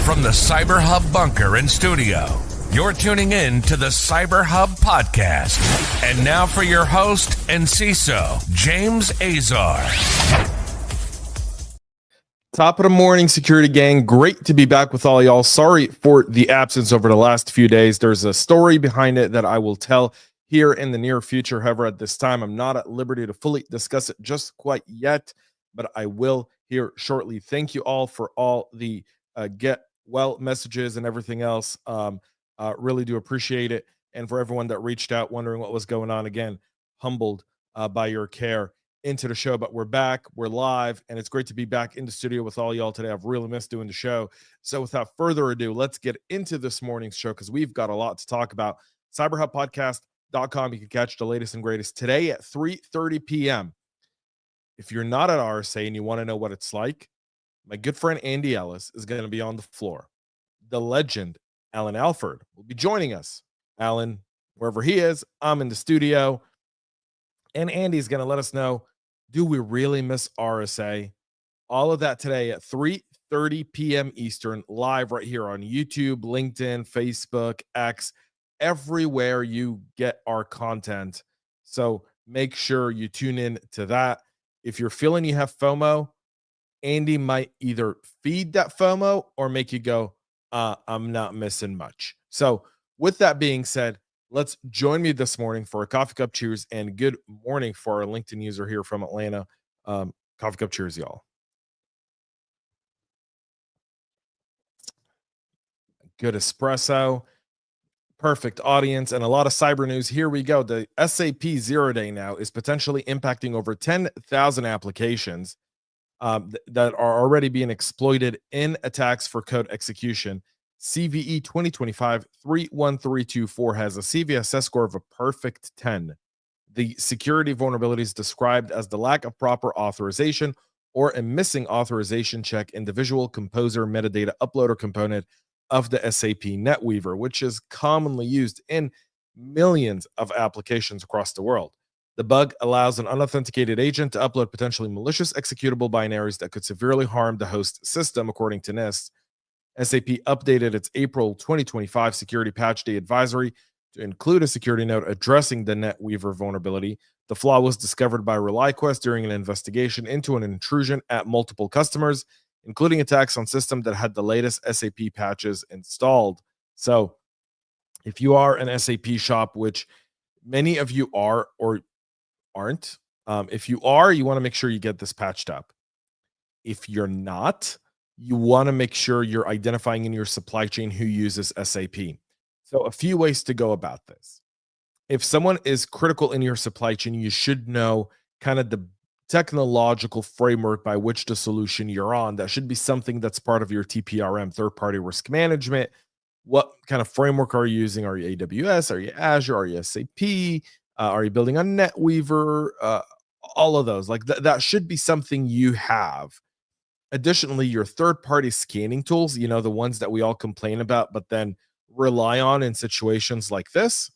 From the CyberHub bunker and studio, you're tuning in to the CyberHub Podcast. And now for your host and CISO, James Azar. Top of the morning, security gang. Great to be back with all y'all. Sorry for the absence over the last few days. There's a story behind it that I will tell here in the near future. However, at this time, I'm not at liberty to fully discuss it just quite yet, but I will here shortly. Thank you all for all the get well messages and everything else. Really do appreciate it. And for everyone that reached out wondering what was going on, again, humbled by your care into the show. But we're back, we're live, and it's great to be back in the studio with all y'all today. I've really missed doing the show. So without further ado, let's get into this morning's show because we've got a lot to talk about. CyberHubPodcast.com. You can catch the latest and greatest today at 3:30 p.m. If you're not at RSA and you want to know what it's like, my good friend Andy Ellis is going to be on the floor. The legend, Alan Alford, will be joining us. Alan, wherever he is, I'm in the studio. And Andy's going to let us know, do we really miss RSA? All of that today at 3:30 p.m. Eastern, live right here on YouTube, LinkedIn, Facebook, X, everywhere you get our content. So make sure you tune in to that. If you're feeling you have FOMO, Andy might either feed that FOMO or make you go, I'm not missing much. So with that being said, let's join me this morning for a coffee cup cheers and good morning for our LinkedIn user here from Atlanta. Coffee cup cheers, y'all. Good espresso. Perfect audience and a lot of cyber news. Here we go. The SAP ZeroDay now is potentially impacting over 10,000 applications that are already being exploited in attacks for code execution. CVE 2025-31324 has a CVSS score of a perfect 10. The security vulnerability is described as the lack of proper authorization or a missing authorization check in the visual composer metadata uploader component of the SAP NetWeaver, which is commonly used in millions of applications across the world. The bug allows an unauthenticated agent to upload potentially malicious executable binaries that could severely harm the host system, according to NIST. SAP updated its April 2025 Security Patch Day advisory to include a security note addressing the NetWeaver vulnerability. The flaw was discovered by ReliQuest during an investigation into an intrusion at multiple customers, including attacks on systems that had the latest SAP patches installed. So if you are an SAP shop, which many of you are or aren't, if you are, you want to make sure you get this patched up. If you're not, you want to make sure you're identifying in your supply chain who uses SAP. So a few ways to go about this. If someone is critical in your supply chain, you should know kind of the technological framework by which the solution you're on. That should be something that's part of your TPRM, third-party risk management. What kind of framework are you using? Are you AWS? Are you Azure? Are you SAP? Are you building on NetWeaver? All of those. Like that should be something you have. Additionally, your third-party scanning tools, you know, the ones that we all complain about, but then rely on in situations like this,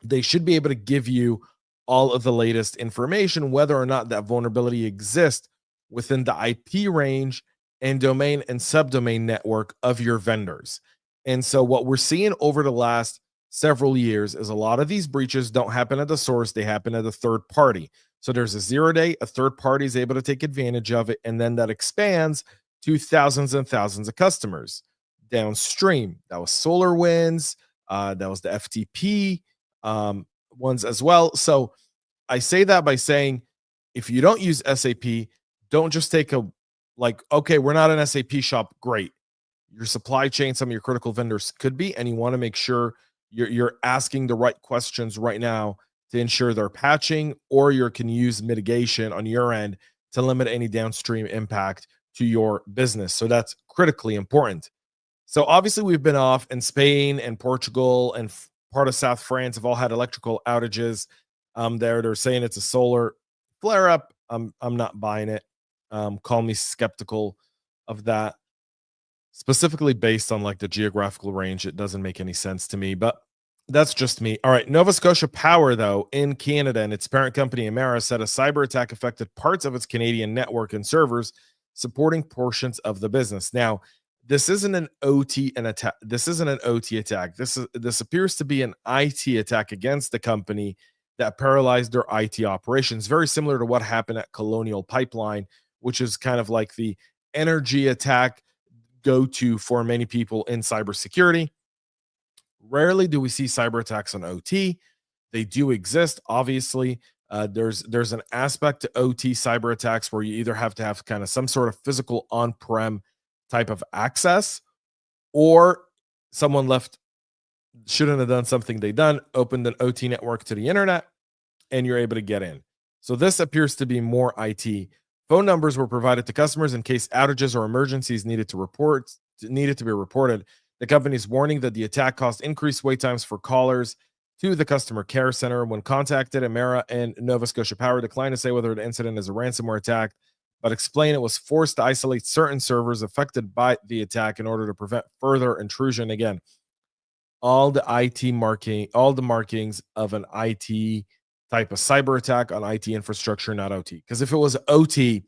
they should be able to give you all of the latest information, whether or not that vulnerability exists within the IP range and domain and subdomain network of your vendors. And so what we're seeing over the last several years is a lot of these breaches don't happen at the source, they happen at a third party. So there's a 0-day, a third party is able to take advantage of it, and then that expands to thousands and thousands of customers downstream. That was SolarWinds, that was the FTP ones as well. So I say that by saying, if you don't use SAP, don't just take okay, we're not an SAP shop, great. Your supply chain, some of your critical vendors could be, and you want to make sure you're asking the right questions right now to ensure they're patching, or you can use mitigation on your end to limit any downstream impact to your business. So that's critically important. So obviously we've been off, and Spain and Portugal and part of South France have all had electrical outages. They're saying it's a solar flare up. I'm not buying it. Call me skeptical of that. Specifically based on like the geographical range, it doesn't make any sense to me, but that's just me. All right. Nova Scotia Power, though, in Canada, and its parent company, Omer, said a cyber attack affected parts of its Canadian network and servers, supporting portions of the business. Now, this isn't an OT attack. This isn't an OT attack. This appears to be an IT attack against the company that paralyzed their IT operations. Very similar to what happened at Colonial Pipeline, which is kind of like the energy attack go-to for many people in cybersecurity. Rarely do we see cyber attacks on OT. They do exist, obviously. There's an aspect to OT cyber attacks where you either have to have kind of some sort of physical on-prem type of access, or someone shouldn't have done something they done, opened an OT network to the internet, and you're able to get in. So this appears to be more IT. Phone numbers were provided to customers in case outages or emergencies needed to be reported. The company's warning that the attack caused increased wait times for callers to the customer care center. When contacted, Emera and Nova Scotia Power declined to say whether the incident is a ransomware attack, but explained it was forced to isolate certain servers affected by the attack in order to prevent further intrusion. Again, all the markings of an IT type of cyber attack on IT infrastructure, not OT. Because if it was OT,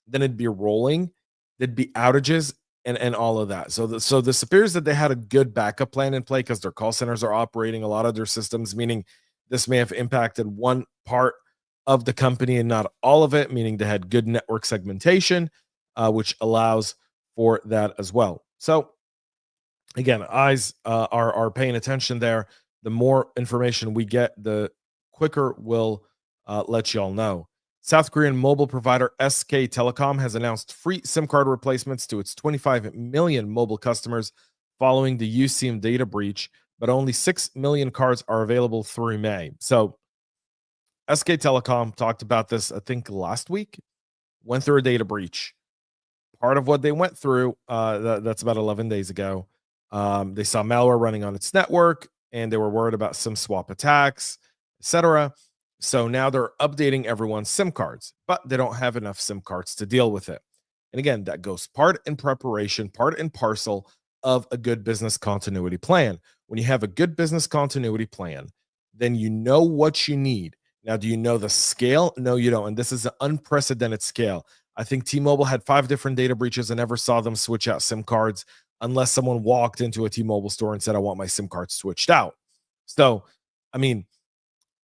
then it'd be rolling, there'd be outages, and all of that. So this appears that they had a good backup plan in play because their call centers are operating a lot of their systems, meaning this may have impacted one part of the company and not all of it, meaning they had good network segmentation, which allows for that as well. So again, eyes are paying attention there. The more information we get, the quicker we'll let you all know. South Korean mobile provider SK Telecom has announced free SIM card replacements to its 25 million mobile customers following the USIM data breach, but only 6 million cards are available through May. So SK Telecom talked about this, I think, last week, went through a data breach. Part of what they went through, that's about 11 days ago, they saw malware running on its network, and they were worried about SIM swap attacks, etc. So now they're updating everyone's SIM cards, but they don't have enough SIM cards to deal with it. And again, that goes part in preparation, part and parcel of a good business continuity plan. When you have a good business continuity plan, then you know what you need. Now, do you know the scale? No, you don't. And this is an unprecedented scale. I think T-Mobile had 5 different data breaches and never saw them switch out SIM cards unless someone walked into a T-Mobile store and said, I want my SIM card switched out. So, I mean,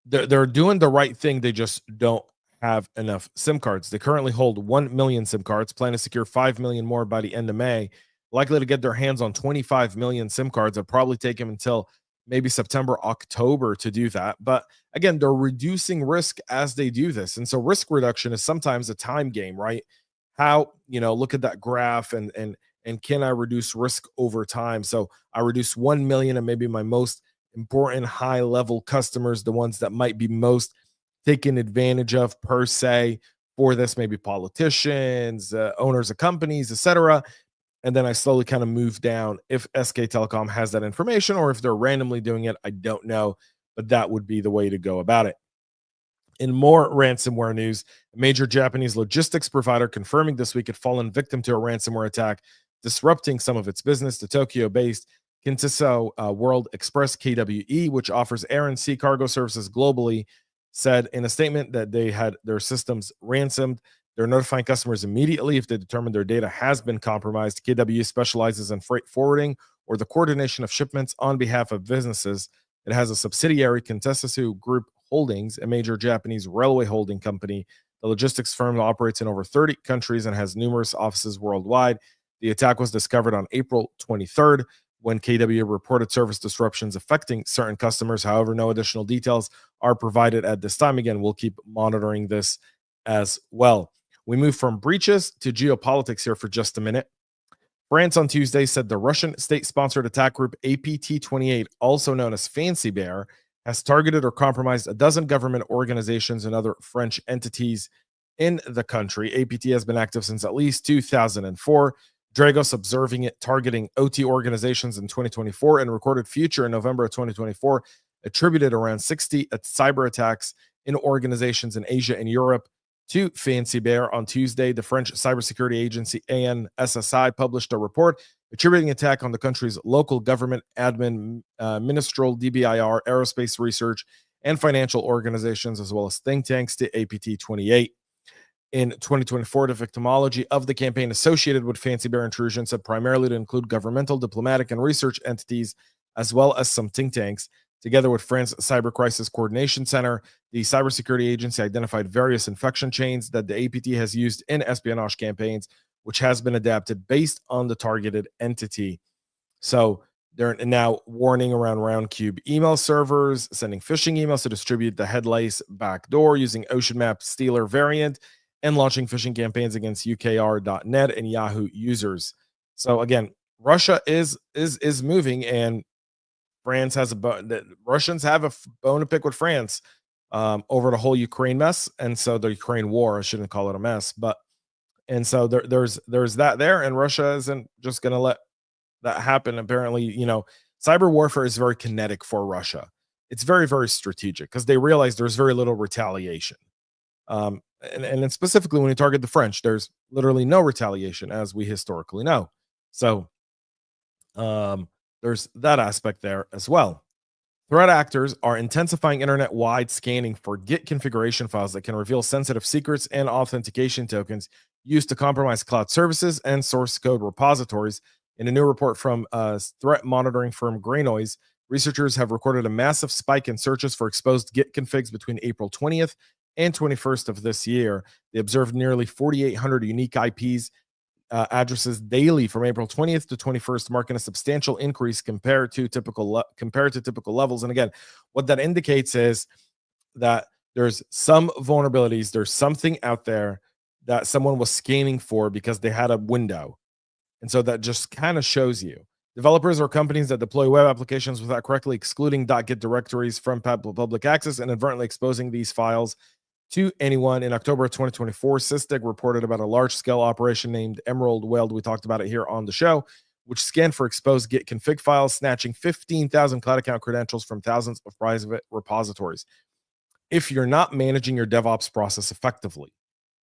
they're doing the right thing. They just don't have enough SIM cards. They currently hold 1 million SIM cards, plan to secure 5 million more by the end of May, likely to get their hands on 25 million SIM cards. It'll probably take them until maybe September, October to do that. But again, they're reducing risk as they do this. And so risk reduction is sometimes a time game, right? How, look at that graph and can I reduce risk over time? So I reduce 1 million and maybe my most important high level customers, the ones that might be most taken advantage of per se for this, maybe politicians, owners of companies, etc. And then I slowly kind of move down if SK Telecom has that information, or if they're randomly doing it, I don't know, but that would be the way to go about it. In more ransomware news, a major Japanese logistics provider confirming this week had fallen victim to a ransomware attack, disrupting some of its business. The Tokyo-based CISO World Express KWE, which offers air and sea cargo services globally, said in a statement that they had their systems ransomed. They're notifying customers immediately if they determine their data has been compromised. KWE specializes in freight forwarding or the coordination of shipments on behalf of businesses. It has a subsidiary, Kintetsu Group Holdings, a major Japanese railway holding company. The logistics firm operates in over 30 countries and has numerous offices worldwide. The attack was discovered on April 23rd when KWE reported service disruptions affecting certain customers. However, no additional details are provided at this time. Again, we'll keep monitoring this as well. We move from breaches to geopolitics here for just a minute. France on Tuesday said the Russian state-sponsored attack group APT-28, also known as Fancy Bear, has targeted or compromised a dozen government organizations and other French entities in the country. APT has been active since at least 2004. Dragos observing it targeting OT organizations in 2024 and recorded future in November of 2024, attributed around 60 cyber attacks in organizations in Asia and Europe to Fancy Bear. On Tuesday, the French cybersecurity agency ANSSI published a report attributing attack on the country's local government, admin, ministerial, DBIR, aerospace research, and financial organizations, as well as think tanks to APT-28. In 2024, the victimology of the campaign associated with Fancy Bear intrusion said primarily to include governmental, diplomatic, and research entities, as well as some think tanks. Together with France's Cyber Crisis Coordination Center, the cybersecurity agency identified various infection chains that the APT has used in espionage campaigns, which has been adapted based on the targeted entity. So they're now warning around Roundcube email servers, sending phishing emails to distribute the headlace backdoor using OceanMap Stealer variant, and launching phishing campaigns against UKR.net and Yahoo users. So again, Russia is moving, and France has the Russians have a bone to pick with France over the whole Ukraine mess, and so the Ukraine war. I shouldn't call it a mess, but and so there's that there, and Russia isn't just going to let that happen. Apparently, cyber warfare is very kinetic for Russia. It's very, very strategic because they realize there's very little retaliation. And then specifically when you target the French, there's literally no retaliation, as we historically know. So there's that aspect there as well. Threat actors are intensifying internet-wide scanning for Git configuration files that can reveal sensitive secrets and authentication tokens used to compromise cloud services and source code repositories. In a new report from threat monitoring firm Greynoise, researchers have recorded a massive spike in searches for exposed Git configs between April 20th and 21st of this year. They observed nearly 4,800 unique IPs addresses daily from April 20th to 21st, marking a substantial increase compared to typical levels. And again, what that indicates is that there's some vulnerabilities, there's something out there that someone was scanning for because they had a window. And so that just kind of shows you. Developers or companies that deploy web applications without correctly excluding .git directories from public access and inadvertently exposing these files to anyone. In October of 2024, Sysdig reported about a large-scale operation named Emerald Weld. We talked about it here on the show, which scanned for exposed Git config files, snatching 15,000 cloud account credentials from thousands of private repositories. If you're not managing your DevOps process effectively,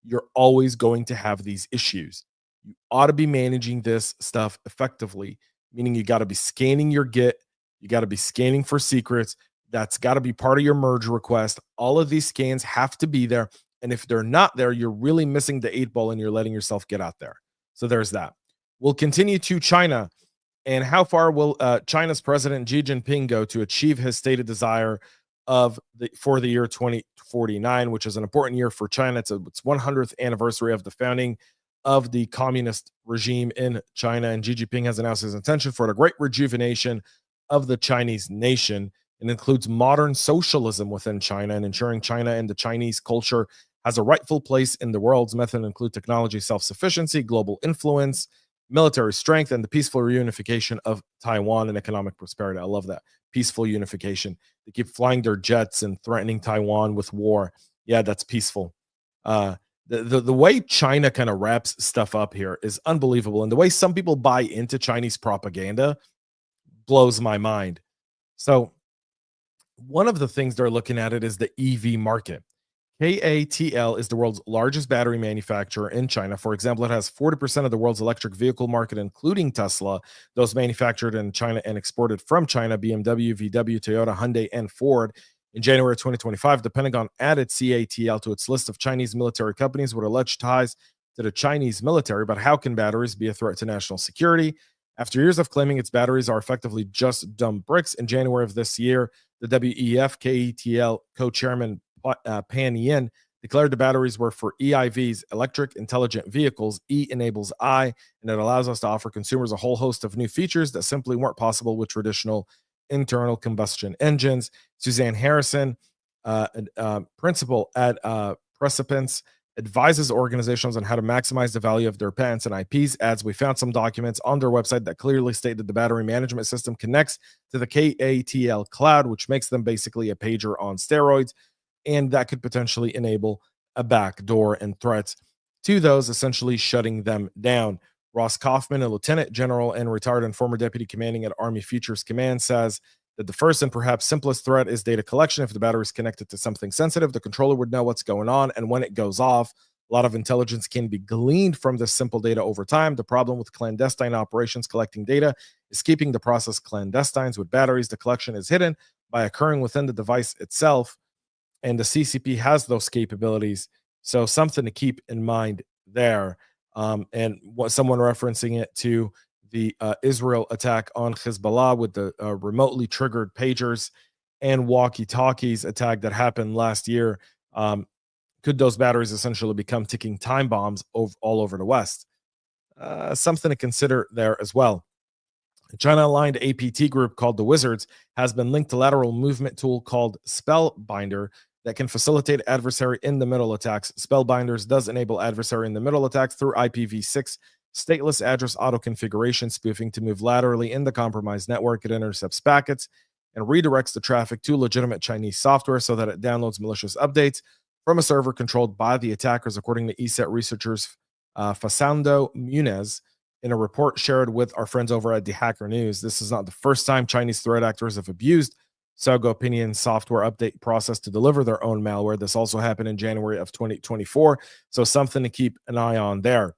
you're always going to have these issues. You ought to be managing this stuff effectively, meaning you got to be scanning your Git, you got to be scanning for secrets. That's got to be part of your merge request. All of these scans have to be there. And if they're not there, you're really missing the 8 ball and you're letting yourself get out there. So there's that. We'll continue to China. And how far will China's President Xi Jinping go to achieve his stated desire for the year 2049, which is an important year for China? It's 100th anniversary of the founding of the communist regime in China. And Xi Jinping has announced his intention for the great rejuvenation of the Chinese nation. It includes modern socialism within China and ensuring China and the Chinese culture has a rightful place in the world's method include technology self-sufficiency, global influence, military strength, and the peaceful reunification of Taiwan and economic prosperity. I love that. Peaceful unification. They keep flying their jets and threatening Taiwan with war. Yeah, that's peaceful. The way China kind of wraps stuff up here is unbelievable. And the way some people buy into Chinese propaganda blows my mind. So one of the things they're looking at is the EV market. KATL is the world's largest battery manufacturer in China. For example, it has 40% of the world's electric vehicle market, including Tesla, those manufactured in China and exported from China, BMW, VW, Toyota, Hyundai, and Ford. In January 2025, the Pentagon added CATL to its list of Chinese military companies with alleged ties to the Chinese military. But how can batteries be a threat to national security? After years of claiming its batteries are effectively just dumb bricks, in January of this year, the WEF KATL co-chairman Pan Yin declared the batteries were for EIVs, electric intelligent vehicles. E enables I, and it allows us to offer consumers a whole host of new features that simply weren't possible with traditional internal combustion engines. Suzanne Harrison, principal at Precipence, advises organizations on how to maximize the value of their patents and IPs. Adds, we found some documents on their website that clearly state that the battery management system connects to the KATL cloud, which makes them basically a pager on steroids. And that could potentially enable a backdoor and threats to those, essentially shutting them down. Ross Kaufman, a lieutenant general and retired and former deputy commanding at Army Futures Command, says that the first and perhaps simplest threat is data collection. If the battery is connected to something sensitive, the controller would know what's going on. And when it goes off, a lot of intelligence can be gleaned from this simple data over time. The problem with clandestine operations collecting data is keeping the process clandestine. With batteries, the collection is hidden by occurring within the device itself. And the CCP has those capabilities. So something to keep in mind there. And what someone referencing it to the Israel attack on Hezbollah with the remotely triggered pagers and walkie-talkies attack that happened last year. Could those batteries essentially become ticking time bombs all over the West? Something to consider there as well. A China-aligned APT group called the Wizards has been linked to lateral movement tool called Spellbinder that can facilitate adversary in the middle attacks. Spellbinders does enable adversary in the middle attacks through IPv6 stateless address auto configuration spoofing to move laterally in the compromised network. It intercepts packets and redirects the traffic to legitimate Chinese software so that it downloads malicious updates from a server controlled by the attackers, according to ESET researchers Fasando Munez in a report shared with our friends over at the Hacker News. This is not the first time Chinese threat actors have abused Sogo Opinion software update process to deliver their own malware. This also happened in January of 2024, so something to keep an eye on there.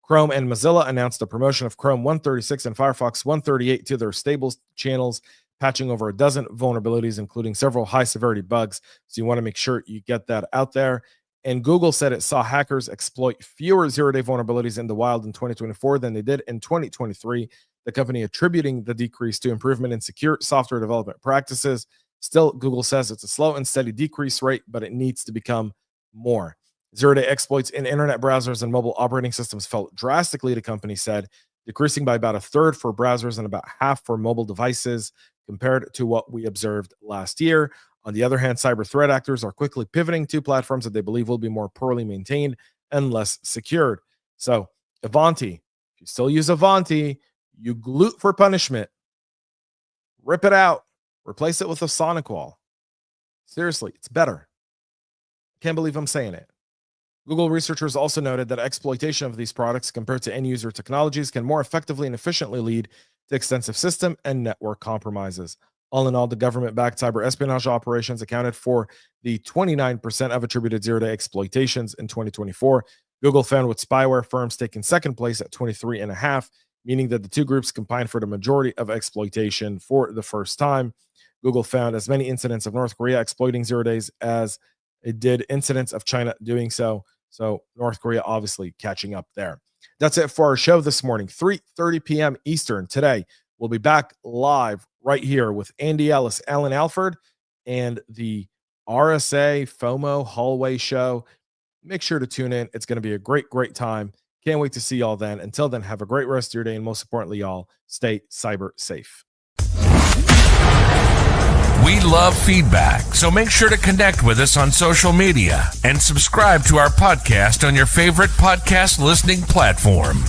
Chrome and Mozilla announced the promotion of Chrome 136 and Firefox 138 to their stable channels, patching over a dozen vulnerabilities, including several high-severity bugs. So you want to make sure you get that out there. And Google said it saw hackers exploit fewer zero-day vulnerabilities in the wild in 2024 than they did in 2023, the company attributing the decrease to improvement in secure software development practices. Still, Google says it's a slow and steady decrease rate, but it needs to become more. Zero-day exploits in internet browsers and mobile operating systems fell drastically, the company said, decreasing by about a third for browsers and about half for mobile devices compared to what we observed last year. On the other hand, cyber threat actors are quickly pivoting to platforms that they believe will be more poorly maintained and less secured. So, Avanti, if you still use Avanti, you glute for punishment. Rip it out. Replace it with a SonicWall. Seriously, it's better. Can't believe I'm saying it. Google researchers also noted that exploitation of these products compared to end-user technologies can more effectively and efficiently lead to extensive system and network compromises. All in all, the government-backed cyber espionage operations accounted for the 29% of attributed zero-day exploitations in 2024. Google found with spyware firms taking second place at 23.5%, meaning that the two groups combined for the majority of exploitation for the first time. Google found as many incidents of North Korea exploiting zero days as it did incidents of China doing so. So North Korea obviously catching up there. That's it for our show this morning, 3:30 p.m. Eastern. Today, we'll be back live right here with Andy Ellis, Alan Alford, and the RSA FOMO hallway show. Make sure to tune in. It's going to be a great, great time. Can't wait to see y'all then. Until then, have a great rest of your day. And most importantly, y'all, stay cyber safe. We love feedback, so make sure to connect with us on social media and subscribe to our podcast on your favorite podcast listening platform.